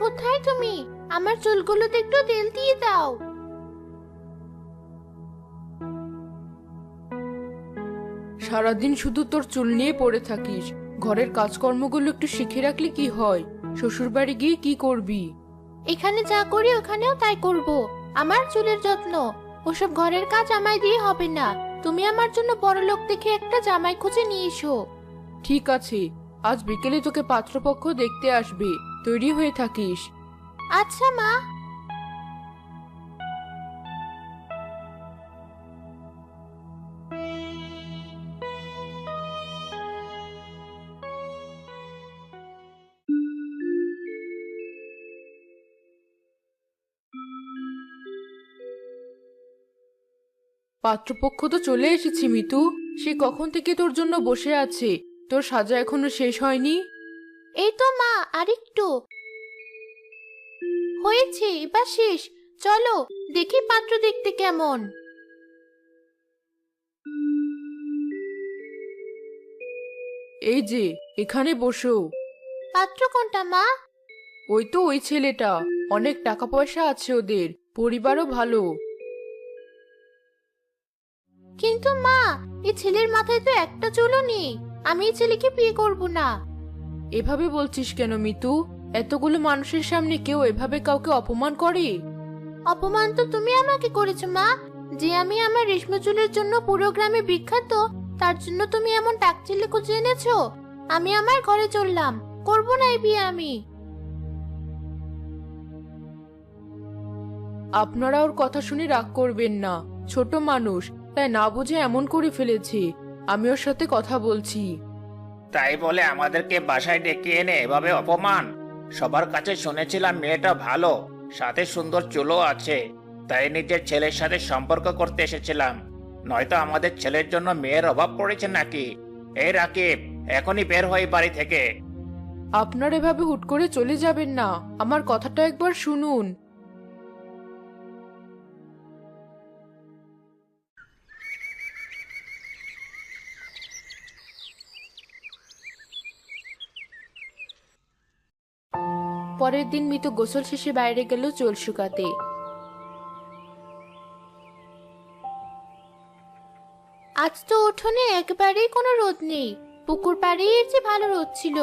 কোথায় তুমি? আমার চুলগুলোতে একটু তেল দিয়ে দাও। সারাদিন শুধু তোর চুল নিয়ে পড়ে থাকিস। ঘরের কাজকর্মগুলো একটু শিখে রাখলে কি হয়? শ্বশুর বাড়ি গিয়ে কি করবি? এখানে যা করি ওখানেও তাই করব। আমার চুলের যত্ন, ওসব ঘরের কাজ আমায় দিয়ে হবে না। তুমি আমার জন্য বড়লোক দেখে একটা জামাই খুঁজে নিয়ে এসো। ঠিক আছে, আজ বিকেলে তোকে পাত্রপক্ষ দেখতে আসবে, তৈরি হয়ে থাকিস। আচ্ছা মা। পাত্রপক্ষ তো চলে এসেছি মিতু। সে কখন থেকে তোর জন্য বসে আছে। তোর সাজা এখনো শেষ হয়নি। এই তো মা, আরেকটু হয়েছে, এবার শেষ। চলো দেখি পাত্র দেখতে কেমন। এই যে, এখানে বসো। পাত্র কোনটা মা? ওই তো ওই ছেলেটা। অনেক টাকা পয়সা আছে ওদের, পরিবারও ভালো। কিন্তু মা, এই ছেলের মাথায় তো একটা চুলও নেই। আমি এই ছেলেকে বিয়ে করব না। এভাবে বলছিস কেন মিতু? এতগুলো মানুষের সামনে কেউ এভাবে কাউকে অপমান করে? অপমান তো তুমি আমাকে করেছো মা। যে আমি আমার রেশমি চুলের জন্য পুরো গ্রামে বিখ্যাত, তার জন্য তুমি এমন টাকচিল্লি খুঁজে এনেছো। আমি আমার ঘরে চললাম, করব না এই বিয়ে আমি। আপনারা ওর কথা শুনে রাগ করবেন না। ছোট মানুষ, তাই না বুঝে এমন করে ফেলেছে। আমি ওর সাথে কথা বলছি। তাই বলে আমাদেরকে বাসায় ডেকে এনে এভাবে অপমান? সবার কাছে শুনেছিলাম মেয়েটা ভালো, সাথে সুন্দর চুলও আছে, তাই নিজের ছেলের সাথে সম্পর্ক করতে এসেছিলাম। নয়তো আমাদের ছেলের জন্য মেয়ের অভাব পড়েছে নাকি? এই রাকিব, এখনই বের হই বাড়ি থেকে। আপনার এভাবে হুট করে চলে যাবেন না, আমার কথাটা একবার শুনুন। পরের দিন মিতু গোসল শেষে বাইরে গেল চুল শুকাতে। আজ তো উঠোনে একবারেই কোনো রোদ নেই। পুকুর পাড়ে এর যে ভালো রোদ ছিল।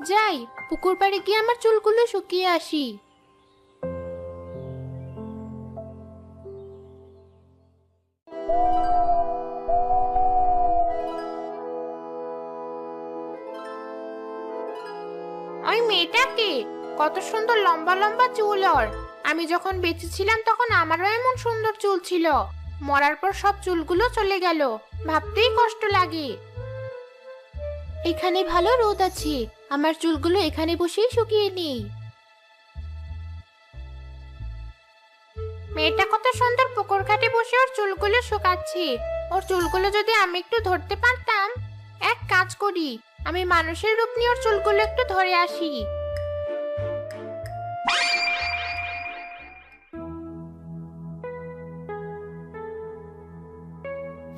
যাই, পুকুর পাড়ে গিয়ে আমার চুলগুলো শুকিয়ে আসি। ওই মেয়েটাকে, কত সুন্দর লম্বা লম্বা চুল ওর। আমি যখন বেঁচে ছিলাম তখন আমারও এমন সুন্দর চুল ছিল। মরার পর সব চুলগুলো চলে গেল, ভাবতেই কষ্ট লাগে। এখানে ভালো রোদ আছে, আমার চুলগুলো এখানে বসেই শুকিয়ে নেই। মেয়েটা কত সুন্দর পুকুর ঘাটে বসে ওর চুলগুলো শুকাচ্ছে। ওর চুলগুলো যদি আমি একটু ধরতে পারতাম। এক কাজ করি, আমি মানুষের রূপ নিয়ে ওর চুলগুলো একটু ধরে আসি।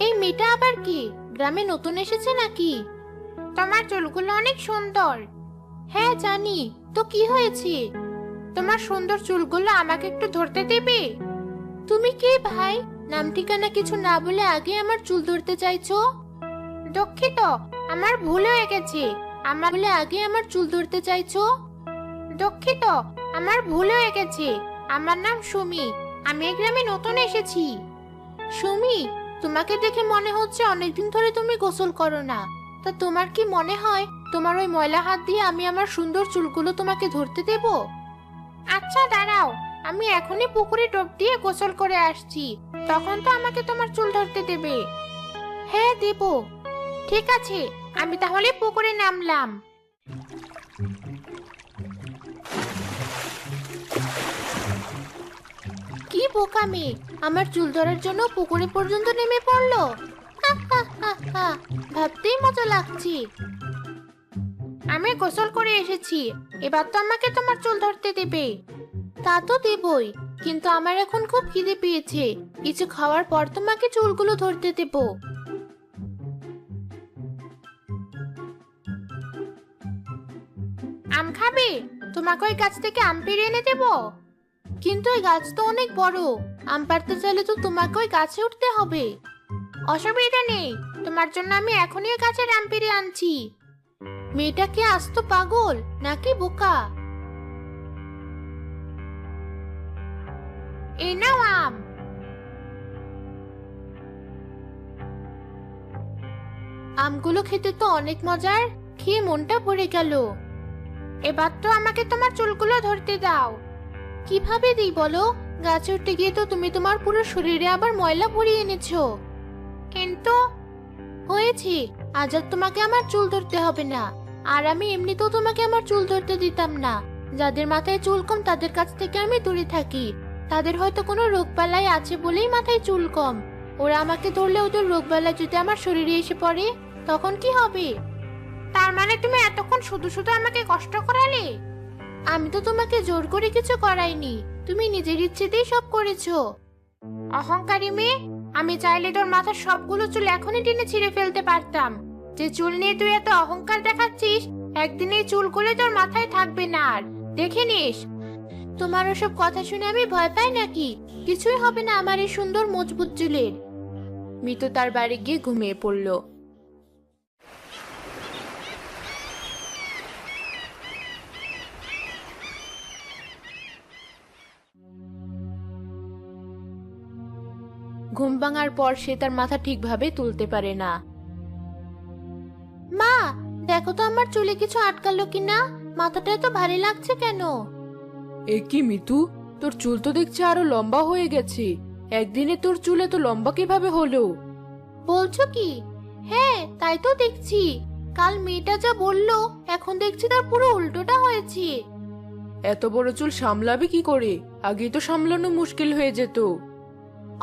এই মেয়েটা আবার কি, গ্রামে নতুন এসেছে নাকি? তোমার চুলগুলো অনেক সুন্দর। হ্যাঁ জানি, তো কি হয়েছে? তোমার সুন্দর চুলগুলো আমাকে একটু ধরতে দেবে? তুমি কে ভাই? নাম ঠিকানা কিছু না বলে আগে আমার চুল ধরতে চাইছো? দুঃখিত, আমার ভুল হয়ে গেছে। আমার বলে আগে আমার চুল ধরতে চাইছো? দুঃখিত, আমার ভুল হয়ে গেছে। আমার নাম সুমি, আমি এই গ্রামে নতুন এসেছি। সুমি, তোমাকে দেখে মনে হচ্ছে অনেকদিন ধরে তুমি গোসল করো না। তা তোমার কি মনে হয় তোমার ওই ময়লা হাত দিয়ে আমি আমার সুন্দর চুলগুলো তোমাকে ধরতে দেব? আচ্ছা দাঁড়াও, আমি এখনই পুকুরে ডুব দিয়ে গোসল করে আসছি, তখন তো আমাকে তোমার চুল ধরতে দেবে। হ্যাঁ দেব। ঠিক আছে, আমি তাহলে পুকুরে নামলাম। কি বোকা মেয়ে, আমার চুল ধরার জন্য পুকুরে পর্যন্ত নেমে পড়লো। হা হা হা হা, ভাবতেই মজা লাগছে। আমি গোসল করে এসেছি, এবার তো আমাকে তোমার চুল ধরতে দেবে। তা তো দেবই, কিন্তু আমার এখন খুব খিদে পেয়েছে। কিছু খাওয়ার পর তোমাকে চুলগুলো ধরতে দেব। আম খাবে? তোমাকে ওই গাছ থেকে আম পেড়ে এনে দেবো? কিন্তু ওই গাছ তো অনেক বড়, আম পাড়তে চাইলে তো তোমাকে ওই গাছে উঠতে হবে। অসুবিধা নেই, তোমার জন্য আমি এখনই ওই গাছের আম পেড়ে আনছি। মেয়েটা কি আস্ত পাগল নাকি বোকা? এই নাও আম। আমগুলো খেতে তো অনেক মজার, খেয়ে মনটা ভরে গেল। এবার তো আমাকে তোমার চুলগুলো ধরতে দাও। কিভাবে দিই বলো? গাছে উঠতে গিয়ে তো তুমি তোমার পুরো শরীরে আবার ময়লা ভরিয়ে এনেছো। কিন্তু হয়েছে, আজ আর তোমাকে আমার চুল ধরতে হবে না। আর আমি এমনিতেও তোমাকে আমার চুল ধরতে দিতাম না। যাদের মাথায় চুল কম তাদের কাছ থেকে আমি দূরে থাকি। তাদের হয়তো কোনো রোগবালাই আছে বলেই মাথায় চুল কম। ওরা আমাকে ধরলে ওদের রোগবালাই যদি আমার শরীরে এসে পড়ে তখন কি হবে? তার মানে তুমি এতক্ষণ শুধু শুধু আমাকে কষ্ট করালে? আমি তো তোমাকে জোর করে কিছু করাইনি, তুমি নিজের ইচ্ছেতেই সব করেছো। অহংকারী মেয়ে, আমি চাইলে তোর মাথার সবগুলো চুল এখনই টেনে ছিঁড়ে ফেলতে পারতাম। যে চুল নিয়ে তুই এত অহংকার দেখাচ্ছিস, একদিন এই চুলগুলো তোর মাথায় থাকবে না আর, দেখে নিস। তোমার ওসব কথা শুনে আমি ভয় পাই নাকি? কিছুই হবে না আমার এই সুন্দর মজবুত চুলের। মিতু তার বাড়ি গিয়ে ঘুমিয়ে পড়ল। ঘুম ভাঙার পর সে তার মাথা ঠিকভাবে তুলতে পারে না। মা, দেখো তো আমার চুলে কিছু আটকালো কিনা, মাথাটা এত ভারী লাগছে কেন? এ কি মিতু, তোর চুল তো দেখছি আরো লম্বা হয়ে গেছে। একদিনে তোর চুল এত লম্বা কিভাবে হলো? বলছো কি? হ্যাঁ, তাই তো দেখছি। কাল মেয়েটা যা বললো, এখন দেখছি তার পুরো উল্টোটা হয়েছে। এত বড় চুল সামলাবি কি করে? আগেই তো সামলানো মুশকিল হয়ে যেত।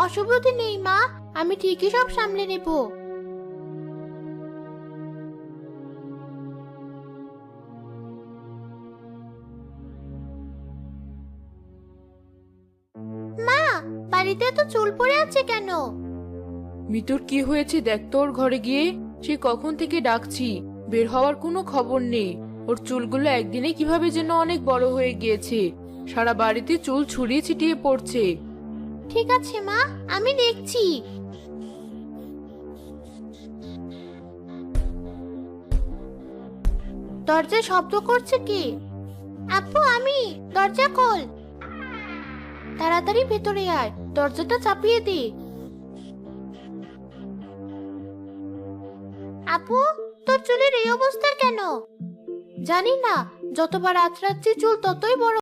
অসুবিধে নেই মা, আমি ঠিকই সব সামলে নেব। মা, বাড়িতে তো চুল পড়ে আছে কেন? মিতুর কি হয়েছে দেখ তো ওর ঘরে গিয়ে। সে কখন থেকে ডাকছি, বের হওয়ার কোনো খবর নেই। ওর চুলগুলো একদিনে কিভাবে যেন অনেক বড় হয়ে গিয়েছে, সারা বাড়িতে চুল ছড়িয়ে ছিটিয়ে পড়ছে। ঠিক আছে মা, আমি দেখছি। দরজায় শব্দ করছে কে? আপু, আমি। দরজা খোল। তাড়াতাড়ি ভেতরে আয়, দরজাটা চাপিয়ে দে। আপু, তোর চুলের এই অবস্থা কেন? জানি না, যতবার আঁচড়াচ্ছি চুল ততই বড়